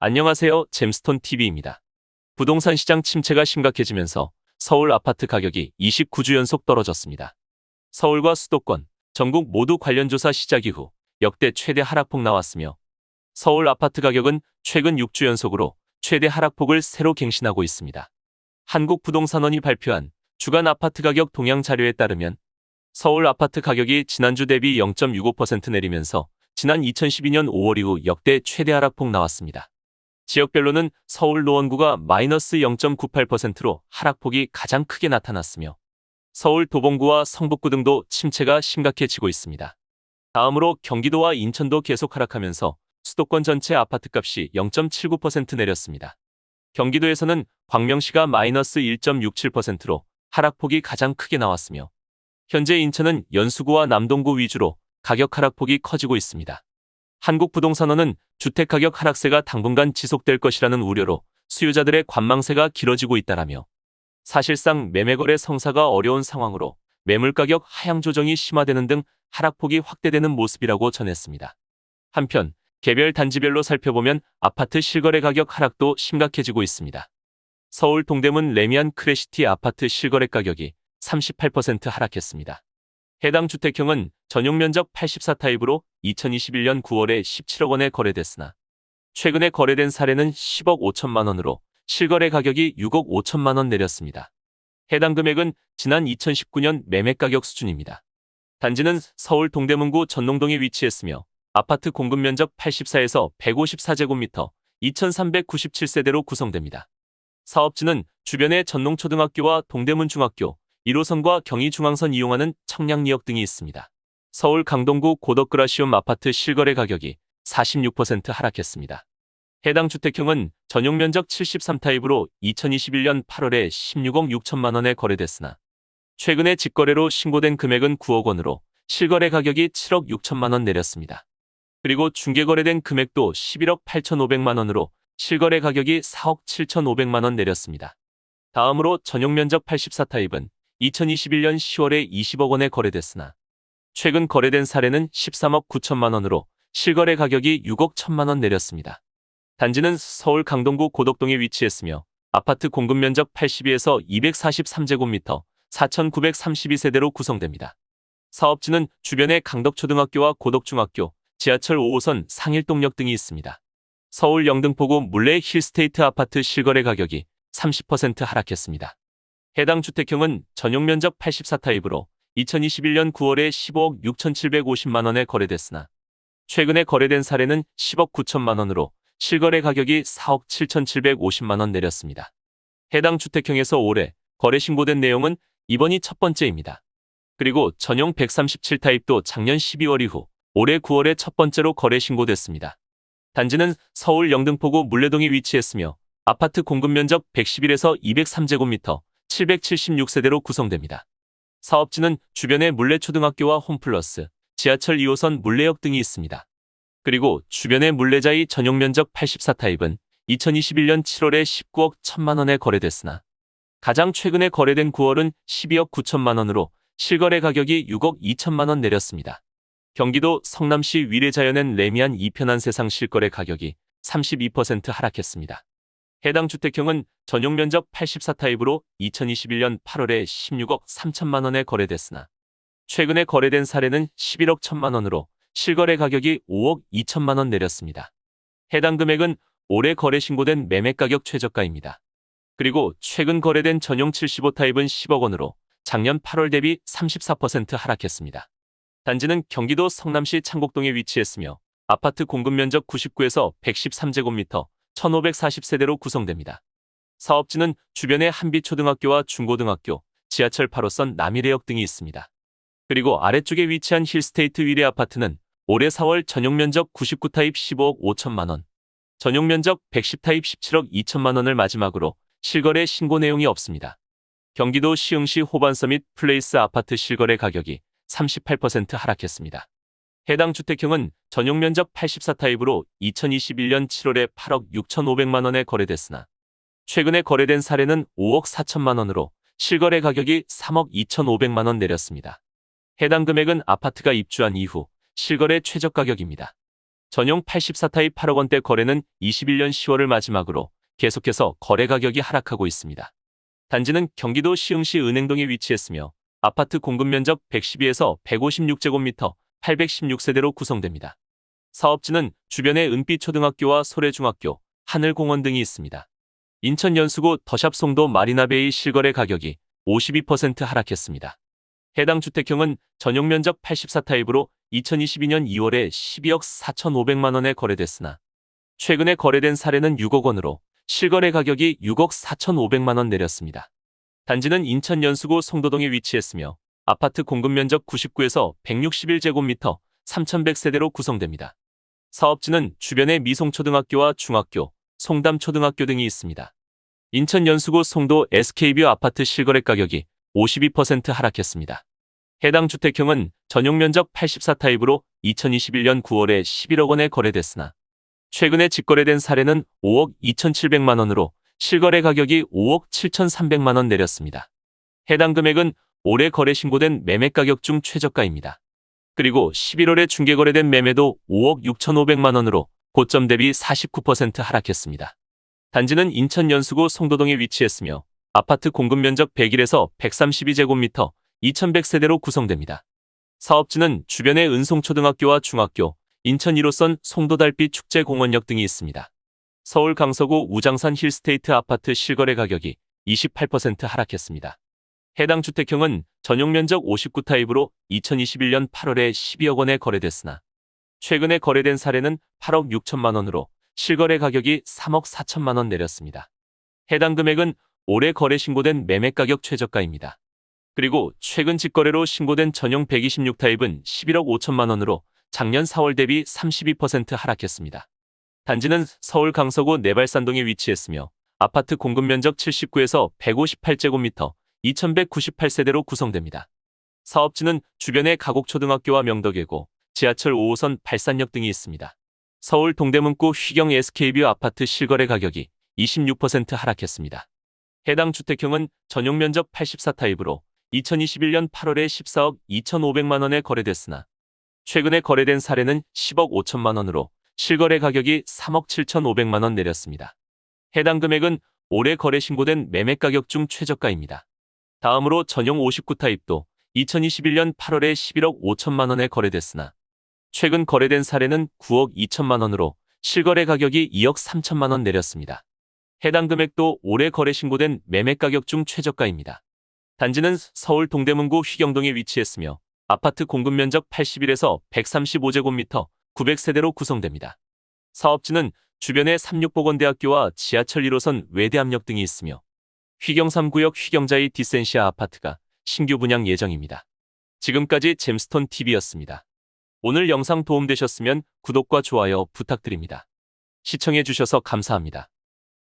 안녕하세요. 잼스톤TV입니다. 부동산 시장 침체가 심각해지면서 서울 아파트 가격이 29주 연속 떨어졌습니다. 서울과 수도권, 전국 모두 관련 조사 시작 이후 역대 최대 하락폭 나왔으며 서울 아파트 가격은 최근 6주 연속으로 최대 하락폭을 새로 갱신하고 있습니다. 한국부동산원이 발표한 주간 아파트 가격 동향 자료에 따르면 서울 아파트 가격이 지난주 대비 0.65% 내리면서 지난 2012년 5월 이후 역대 최대 하락폭 나왔습니다. 지역별로는 서울 노원구가 마이너스 0.98%로 하락폭이 가장 크게 나타났으며 서울 도봉구와 성북구 등도 침체가 심각해지고 있습니다. 다음으로 경기도와 인천도 계속 하락하면서 수도권 전체 아파트값이 0.79% 내렸습니다. 경기도에서는 광명시가 마이너스 1.67%로 하락폭이 가장 크게 나왔으며 현재 인천은 연수구와 남동구 위주로 가격 하락폭이 커지고 있습니다. 한국부동산원은 주택가격 하락세가 당분간 지속될 것이라는 우려로 수요자들의 관망세가 길어지고 있다라며 사실상 매매거래 성사가 어려운 상황으로 매물가격 하향 조정이 심화되는 등 하락폭이 확대되는 모습이라고 전했습니다. 한편 개별 단지별로 살펴보면 아파트 실거래 가격 하락도 심각해지고 있습니다. 서울 동대문 레미안 크레시티 아파트 실거래 가격이 38% 하락했습니다. 해당 주택형은 전용 면적 84타입으로 2021년 9월에 17억 원에 거래됐으나 최근에 거래된 사례는 10억 5천만 원으로 실거래 가격이 6억 5천만 원 내렸습니다. 해당 금액은 지난 2019년 매매가격 수준입니다. 단지는 서울 동대문구 전농동에 위치했으며 아파트 공급 면적 84에서 154제곱미터 2397세대로 구성됩니다. 사업지는 주변에 전농초등학교와 동대문중학교, 1호선과 경의중앙선 이용하는 청량리역 등이 있습니다. 서울 강동구 고덕그라시움 아파트 실거래 가격이 46% 하락했습니다. 해당 주택형은 전용 면적 73타입으로 2021년 8월에 16억 6천만 원에 거래됐으나 최근에 직거래로 신고된 금액은 9억 원으로 실거래 가격이 7억 6천만 원 내렸습니다. 그리고 중개거래된 금액도 11억 8,500만 원으로 실거래 가격이 4억 7,500만 원 내렸습니다. 다음으로 전용 면적 84타입은 2021년 10월에 20억 원에 거래됐으나 최근 거래된 사례는 13억 9천만 원으로 실거래 가격이 6억 1천만 원 내렸습니다. 단지는 서울 강동구 고덕동에 위치했으며 아파트 공급 면적 82에서 243제곱미터 4,932세대로 구성됩니다. 사업지는 주변에 강덕초등학교와 고덕중학교, 지하철 5호선 상일동역 등이 있습니다. 서울 영등포구 물레 힐스테이트 아파트 실거래 가격이 30% 하락했습니다. 해당 주택형은 전용 면적 84타입으로 2021년 9월에 15억 6,750만 원에 거래됐으나 최근에 거래된 사례는 10억 9천만 원으로 실거래 가격이 4억 7,750만 원 내렸습니다. 해당 주택형에서 올해 거래 신고된 내용은 이번이 첫 번째입니다. 그리고 전용 137타입도 작년 12월 이후 올해 9월에 첫 번째로 거래 신고됐습니다. 단지는 서울 영등포구 물레동에 위치했으며 아파트 공급 면적 111에서 203제곱미터 776세대로 구성됩니다. 사업지는 주변에 물레초등학교와 홈플러스, 지하철 2호선 물레역 등이 있습니다. 그리고 주변에 물레자이 전용 면적 84타입은 2021년 7월에 19억 1천만 원에 거래됐으나 가장 최근에 거래된 9월은 12억 9천만 원으로 실거래 가격이 6억 2천만 원 내렸습니다. 경기도 성남시 위례자연엔 레미안 이편한 세상 실거래 가격이 32% 하락했습니다. 해당 주택형은 전용 면적 84타입으로 2021년 8월에 16억 3천만 원에 거래됐으나 최근에 거래된 사례는 11억 1천만 원으로 실거래 가격이 5억 2천만 원 내렸습니다. 해당 금액은 올해 거래 신고된 매매가격 최저가입니다. 그리고 최근 거래된 전용 75타입은 10억 원으로 작년 8월 대비 34% 하락했습니다. 단지는 경기도 성남시 창곡동에 위치했으며 아파트 공급 면적 99에서 113제곱미터 1,540세대로 구성됩니다. 사업지는 주변에 한빛초등학교와 중고등학교, 지하철 8호선 남이래역 등이 있습니다. 그리고 아래쪽에 위치한 힐스테이트 위례 아파트는 올해 4월 전용 면적 99타입 15억 5천만 원, 전용 면적 110타입 17억 2천만 원을 마지막으로 실거래 신고 내용이 없습니다. 경기도 시흥시 호반서밋 플레이스 아파트 실거래 가격이 38% 하락했습니다. 해당 주택형은 전용 면적 84타입으로 2021년 7월에 8억 6,500만 원에 거래됐으나 최근에 거래된 사례는 5억 4천만 원으로 실거래 가격이 3억 2,500만 원 내렸습니다. 해당 금액은 아파트가 입주한 이후 실거래 최저가격입니다. 전용 84타입 8억 원대 거래는 21년 10월을 마지막으로 계속해서 거래 가격이 하락하고 있습니다. 단지는 경기도 시흥시 은행동에 위치했으며 아파트 공급 면적 112에서 156제곱미터, 816세대로 구성됩니다. 사업지는 주변에 은빛초등학교와 소래중학교, 하늘공원 등이 있습니다. 인천 연수구 더샵 송도 마리나베이 실거래 가격이 52% 하락했습니다. 해당 주택형은 전용 면적 84타입으로 2022년 2월에 12억 4,500만 원에 거래됐으나 최근에 거래된 사례는 6억 원으로 실거래 가격이 6억 4,500만 원 내렸습니다. 단지는 인천 연수구 송도동에 위치했으며 아파트 공급 면적 99에서 161제곱미터, 3,100세대로 구성됩니다. 사업지는 주변에 미송초등학교와 중학교, 송담초등학교 등이 있습니다. 인천 연수구 송도 SK뷰 아파트 실거래 가격이 52% 하락했습니다. 해당 주택형은 전용 면적 84타입으로 2021년 9월에 11억 원에 거래됐으나 최근에 직거래된 사례는 5억 2,700만 원으로 실거래 가격이 5억 7,300만 원 내렸습니다. 해당 금액은 올해 거래 신고된 매매 가격 중 최저가입니다. 그리고 11월에 중개거래된 매매도 5억 6,500만 원으로 고점 대비 49% 하락했습니다. 단지는 인천 연수구 송도동에 위치했으며 아파트 공급 면적 101에서 132제곱미터, 2,100세대로 구성됩니다. 사업지는 주변에 은송초등학교와 중학교, 인천 1호선 송도달빛 축제공원역 등이 있습니다. 서울 강서구 우장산 힐스테이트 아파트 실거래 가격이 28% 하락했습니다. 해당 주택형은 전용 면적 59타입으로 2021년 8월에 12억 원에 거래됐으나 최근에 거래된 사례는 8억 6천만 원으로 실거래 가격이 3억 4천만 원 내렸습니다. 해당 금액은 올해 거래 신고된 매매 가격 최저가입니다. 그리고 최근 직거래로 신고된 전용 126타입은 11억 5천만 원으로 작년 4월 대비 32% 하락했습니다. 단지는 서울 강서구 내발산동에 위치했으며 아파트 공급 면적 79에서 158제곱미터, 2,198세대로 구성됩니다. 사업지는 주변에 가곡초등학교와 명덕예고, 지하철 5호선 발산역 등이 있습니다. 서울 동대문구 휘경 SK뷰 아파트 실거래 가격이 26% 하락했습니다. 해당 주택형은 전용 면적 84타입으로 2021년 8월에 14억 2,500만 원에 거래됐으나 최근에 거래된 사례는 10억 5천만 원으로 실거래 가격이 3억 7,500만 원 내렸습니다. 해당 금액은 올해 거래 신고된 매매 가격 중 최저가입니다. 다음으로 전용 59타입도 2021년 8월에 11억 5천만 원에 거래됐으나 최근 거래된 사례는 9억 2천만 원으로 실거래 가격이 2억 3천만 원 내렸습니다. 해당 금액도 올해 거래 신고된 매매 가격 중 최저가입니다. 단지는 서울 동대문구 휘경동에 위치했으며 아파트 공급 면적 81에서 135제곱미터, 900세대로 구성됩니다. 사업지는 주변에 삼육보건대학교와 지하철 1호선 외대암역 등이 있으며 휘경 3구역 휘경자이 디센시아 아파트가 신규 분양 예정입니다. 지금까지 잼스톤TV였습니다. 오늘 영상 도움되셨으면 구독과 좋아요 부탁드립니다. 시청해주셔서 감사합니다.